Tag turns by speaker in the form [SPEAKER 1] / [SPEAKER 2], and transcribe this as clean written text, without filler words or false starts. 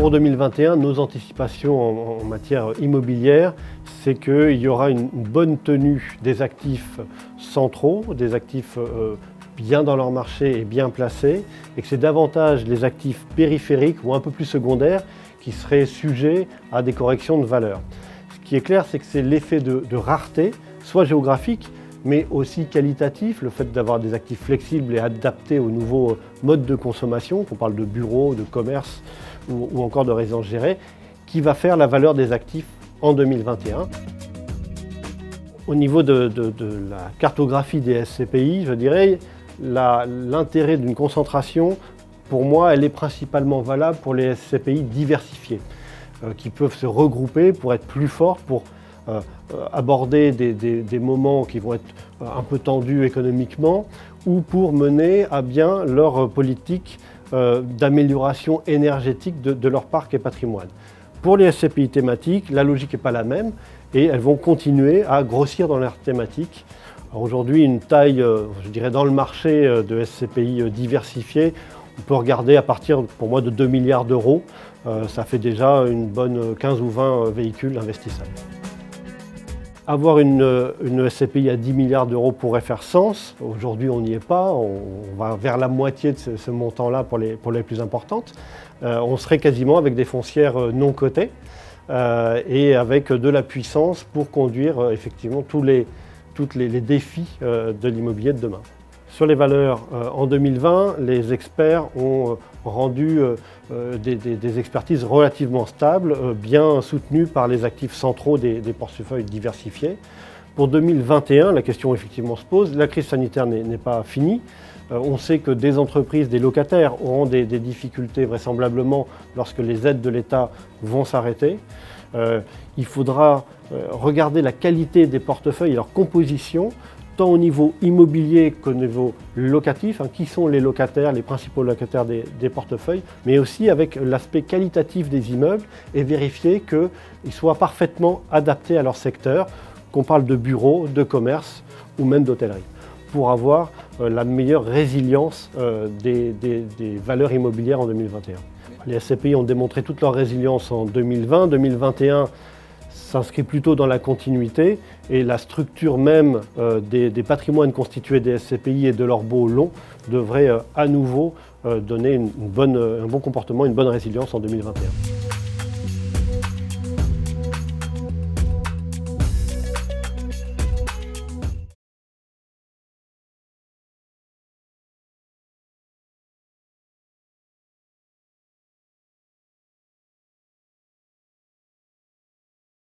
[SPEAKER 1] Pour 2021, nos anticipations en matière immobilière, c'est qu'il y aura une bonne tenue des actifs centraux, des actifs bien dans leur marché et bien placés, et que c'est davantage les actifs périphériques ou un peu plus secondaires qui seraient sujets à des corrections de valeur. Ce qui est clair, c'est que c'est l'effet de rareté, soit géographique, mais aussi qualitatif, le fait d'avoir des actifs flexibles et adaptés aux nouveaux modes de consommation, qu'on parle de bureaux, de commerce ou encore de résidence gérée, qui va faire la valeur des actifs en 2021. Au niveau de la cartographie des SCPI, je dirais, l'intérêt d'une concentration, pour moi, elle est principalement valable pour les SCPI diversifiés, qui peuvent se regrouper pour être plus forts, pour aborder des moments qui vont être un peu tendus économiquement ou pour mener à bien leur politique d'amélioration énergétique de leur parc et patrimoine. Pour les SCPI thématiques, la logique n'est pas la même et elles vont continuer à grossir dans leur thématique. Aujourd'hui, une taille, je dirais, dans le marché de SCPI diversifiés, on peut regarder à partir, pour moi, de 2 milliards d'euros. Ça fait déjà une bonne 15 ou 20 véhicules investissables. Avoir une SCPI à 10 milliards d'euros pourrait faire sens. Aujourd'hui, on n'y est pas. On va vers la moitié de ce montant-là pour les plus importantes. On serait quasiment avec des foncières non cotées et avec de la puissance pour conduire effectivement tous les défis de l'immobilier de demain. Sur les valeurs, en 2020, les experts ont rendu des expertises relativement stables, bien soutenues par les actifs centraux des portefeuilles diversifiés. Pour 2021, la question effectivement se pose. La crise sanitaire n'est pas finie. On sait que des entreprises, des locataires auront des difficultés vraisemblablement lorsque les aides de l'État vont s'arrêter. Il faudra regarder la qualité des portefeuilles et leur composition, tant au niveau immobilier qu'au niveau locatif, qui sont les locataires, les principaux locataires des portefeuilles, mais aussi avec l'aspect qualitatif des immeubles et vérifier qu'ils soient parfaitement adaptés à leur secteur, qu'on parle de bureaux, de commerce ou même d'hôtellerie, pour avoir la meilleure résilience des valeurs immobilières en 2021. Les SCPI ont démontré toute leur résilience en 2020. 2021 s'inscrit plutôt dans la continuité et la structure même des patrimoines constitués des SCPI et de leurs baux longs devrait à nouveau donner un bon comportement, une bonne résilience en 2021.